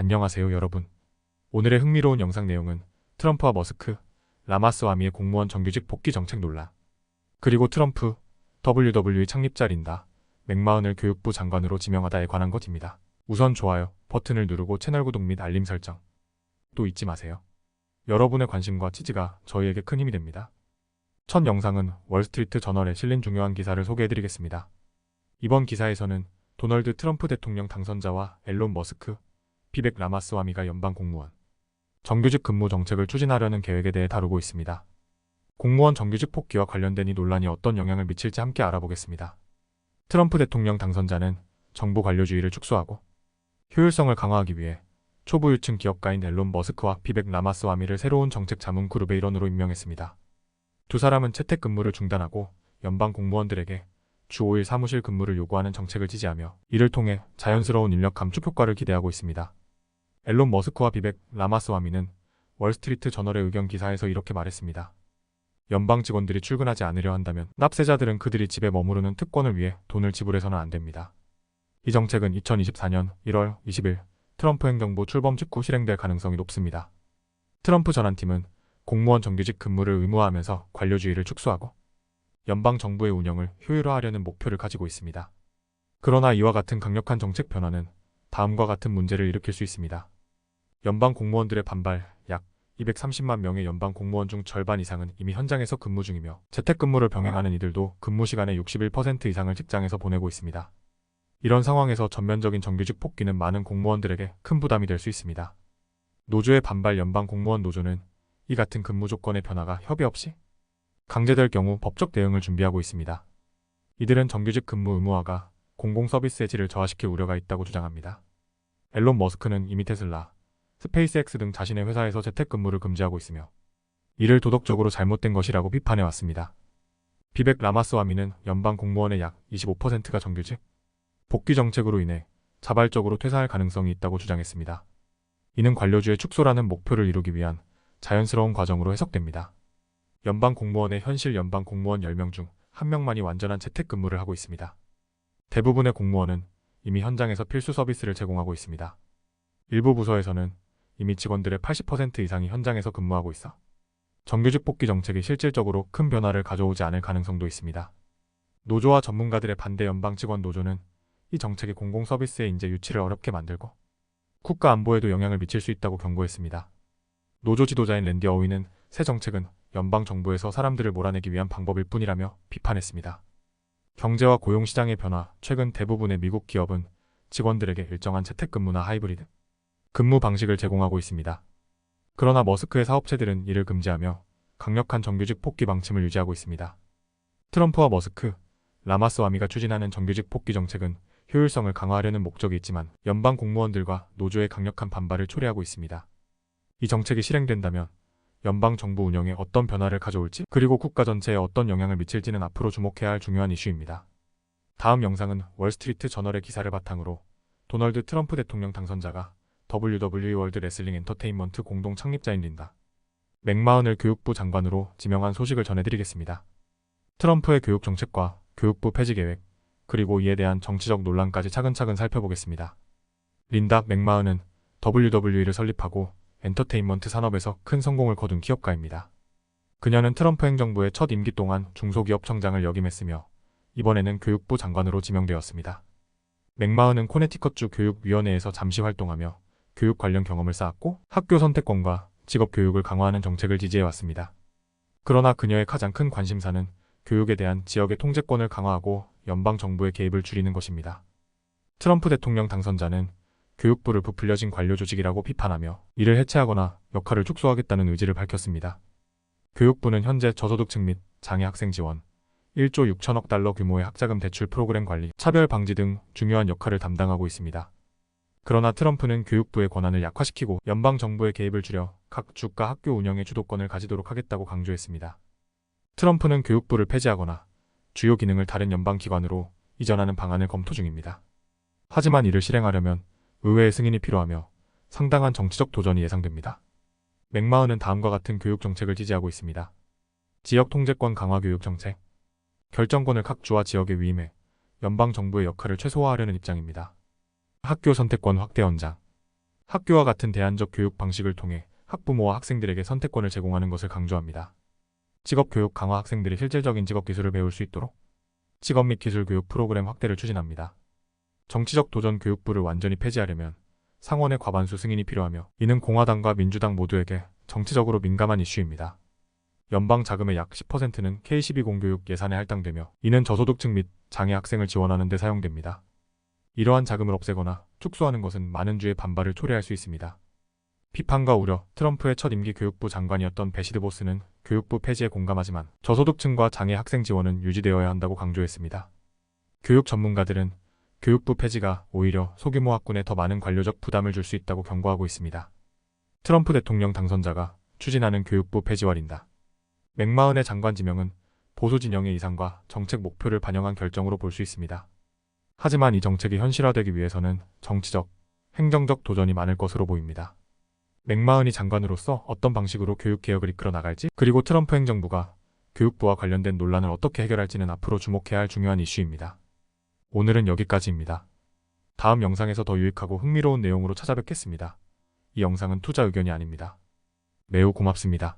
안녕하세요 여러분. 오늘의 흥미로운 영상 내용은 트럼프와 머스크, 라마스와미의 공무원 정규직 복귀 정책 논란, 그리고 트럼프, WWE 창립자 린다 맥마흔을 교육부 장관으로 지명하다에 관한 것입니다. 우선 좋아요 버튼을 누르고 채널 구독 및 알림 설정 또 잊지 마세요. 여러분의 관심과 지지가 저희에게 큰 힘이 됩니다. 첫 영상은 월스트리트 저널에 실린 중요한 기사를 소개해드리겠습니다. 이번 기사에서는 도널드 트럼프 대통령 당선자와 앨런 머스크, 비벡 라마스와미가 연방 공무원 정규직 근무 정책을 추진하려는 계획에 대해 다루고 있습니다. 공무원 정규직 복귀와 관련된 이 논란이 어떤 영향을 미칠지 함께 알아보겠습니다. 트럼프 대통령 당선자는 정부 관료주의를 축소하고 효율성을 강화하기 위해 초부유층 기업가인 앨런 머스크와 비벡 라마스와미를 새로운 정책 자문 그룹의 일원으로 임명했습니다. 두 사람은 재택근무를 중단하고 연방 공무원들에게 주 5일 사무실 근무를 요구하는 정책을 지지하며 이를 통해 자연스러운 인력 감축 효과를 기대하고 있습니다. 앨런 머스크와 비벡 라마스와미는 월스트리트 저널의 의견 기사에서 이렇게 말했습니다. 연방 직원들이 출근하지 않으려 한다면 납세자들은 그들이 집에 머무르는 특권을 위해 돈을 지불해서는 안 됩니다. 이 정책은 2024년 1월 20일 트럼프 행정부 출범 직후 실행될 가능성이 높습니다. 트럼프 전환팀은 공무원 정규직 근무를 의무화하면서 관료주의를 축소하고 연방 정부의 운영을 효율화하려는 목표를 가지고 있습니다. 그러나 이와 같은 강력한 정책 변화는 다음과 같은 문제를 일으킬 수 있습니다. 연방 공무원들의 반발, 약 230만 명의 연방 공무원 중 절반 이상은 이미 현장에서 근무 중이며 재택근무를 병행하는 이들도 근무 시간의 61% 이상을 직장에서 보내고 있습니다. 이런 상황에서 전면적인 정규직 복귀는 많은 공무원들에게 큰 부담이 될 수 있습니다. 노조의 반발. 연방 공무원 노조는 이 같은 근무 조건의 변화가 협의 없이 강제될 경우 법적 대응을 준비하고 있습니다. 이들은 정규직 근무 의무화가 공공서비스의 질을 저하시킬 우려가 있다고 주장합니다. 앨런 머스크는 이미 테슬라, 스페이스X 등 자신의 회사에서 재택근무를 금지하고 있으며 이를 도덕적으로 잘못된 것이라고 비판해왔습니다. 비벡 라마스와미는 연방 공무원의 약 25%가 정규직 복귀 정책으로 인해 자발적으로 퇴사할 가능성이 있다고 주장했습니다. 이는 관료주의 축소라는 목표를 이루기 위한 자연스러운 과정으로 해석됩니다. 연방 공무원의 현실 연방 공무원 10명 중 1명만이 완전한 재택근무를 하고 있습니다. 대부분의 공무원은 이미 현장에서 필수 서비스를 제공하고 있습니다. 일부 부서에서는 이미 직원들의 80% 이상이 현장에서 근무하고 있어 정규직 복귀 정책이 실질적으로 큰 변화를 가져오지 않을 가능성도 있습니다. 노조와 전문가들의 반대. 연방 직원 노조는 이 정책이 공공서비스의 인재 유치를 어렵게 만들고 국가 안보에도 영향을 미칠 수 있다고 경고했습니다. 노조 지도자인 랜디 어윈은 새 정책은 연방 정부에서 사람들을 몰아내기 위한 방법일 뿐이라며 비판했습니다. 경제와 고용시장의 변화. 최근 대부분의 미국 기업은 직원들에게 일정한 재택근무나 하이브리드 근무 방식을 제공하고 있습니다. 그러나 머스크의 사업체들은 이를 금지하며 강력한 정규직 복귀 방침을 유지하고 있습니다. 트럼프와 머스크, 라마스와미가 추진하는 정규직 복귀 정책은 효율성을 강화하려는 목적이 있지만 연방 공무원들과 노조의 강력한 반발을 초래하고 있습니다. 이 정책이 실행된다면 연방 정부 운영에 어떤 변화를 가져올지 그리고 국가 전체에 어떤 영향을 미칠지는 앞으로 주목해야 할 중요한 이슈입니다. 다음 영상은 월스트리트 저널의 기사를 바탕으로 도널드 트럼프 대통령 당선자가 WWE 월드 레슬링 엔터테인먼트 공동 창립자인 린다 맥마흔을 교육부 장관으로 지명한 소식을 전해드리겠습니다. 트럼프의 교육 정책과 교육부 폐지 계획, 그리고 이에 대한 정치적 논란까지 차근차근 살펴보겠습니다. 린다 맥마흔은 WWE를 설립하고 엔터테인먼트 산업에서 큰 성공을 거둔 기업가입니다. 그녀는 트럼프 행정부의 첫 임기 동안 중소기업 청장을 역임했으며 이번에는 교육부 장관으로 지명되었습니다. 맥마흔은 코네티컷주 교육위원회에서 잠시 활동하며 교육 관련 경험을 쌓았고 학교 선택권과 직업 교육을 강화하는 정책을 지지해왔습니다. 그러나 그녀의 가장 큰 관심사는 교육에 대한 지역의 통제권을 강화하고 연방 정부의 개입을 줄이는 것입니다. 트럼프 대통령 당선자는 교육부를 부풀려진 관료 조직이라고 비판하며 이를 해체하거나 역할을 축소하겠다는 의지를 밝혔습니다. 교육부는 현재 저소득층 및 장애 학생 지원, 1조 6천억 달러 규모의 학자금 대출 프로그램 관리, 차별 방지 등 중요한 역할을 담당하고 있습니다. 그러나 트럼프는 교육부의 권한을 약화시키고 연방 정부의 개입을 줄여 각 주가 학교 운영의 주도권을 가지도록 하겠다고 강조했습니다. 트럼프는 교육부를 폐지하거나 주요 기능을 다른 연방 기관으로 이전하는 방안을 검토 중입니다. 하지만 이를 실행하려면 의회의 승인이 필요하며 상당한 정치적 도전이 예상됩니다. 맥마흔은 다음과 같은 교육 정책을 지지하고 있습니다. 지역 통제권 강화 교육 정책, 결정권을 각 주와 지역에 위임해 연방 정부의 역할을 최소화하려는 입장입니다. 학교 선택권 확대 연장, 학교와 같은 대안적 교육 방식을 통해 학부모와 학생들에게 선택권을 제공하는 것을 강조합니다. 직업교육 강화 학생들이 실질적인 직업기술을 배울 수 있도록 직업 및 기술 교육 프로그램 확대를 추진합니다. 정치적 도전 교육부를 완전히 폐지하려면 상원의 과반수 승인이 필요하며 이는 공화당과 민주당 모두에게 정치적으로 민감한 이슈입니다. 연방 자금의 약 10%는 K-12 공교육 예산에 할당되며 이는 저소득층 및 장애 학생을 지원하는 데 사용됩니다. 이러한 자금을 없애거나 축소하는 것은 많은 주의 반발을 초래할 수 있습니다. 비판과 우려. 트럼프의 첫 임기 교육부 장관이었던 베시드 보스는 교육부 폐지에 공감하지만 저소득층과 장애 학생 지원은 유지되어야 한다고 강조했습니다. 교육 전문가들은 교육부 폐지가 오히려 소규모 학군에 더 많은 관료적 부담을 줄 수 있다고 경고하고 있습니다. 트럼프 대통령 당선자가 추진하는 교육부 폐지와린다. 맥마흔의 장관 지명은 보수 진영의 이상과 정책 목표를 반영한 결정으로 볼 수 있습니다. 하지만 이 정책이 현실화되기 위해서는 정치적, 행정적 도전이 많을 것으로 보입니다. 맥마흔이 장관으로서 어떤 방식으로 교육개혁을 이끌어 나갈지, 그리고 트럼프 행정부가 교육부와 관련된 논란을 어떻게 해결할지는 앞으로 주목해야 할 중요한 이슈입니다. 오늘은 여기까지입니다. 다음 영상에서 더 유익하고 흥미로운 내용으로 찾아뵙겠습니다. 이 영상은 투자 의견이 아닙니다. 매우 고맙습니다.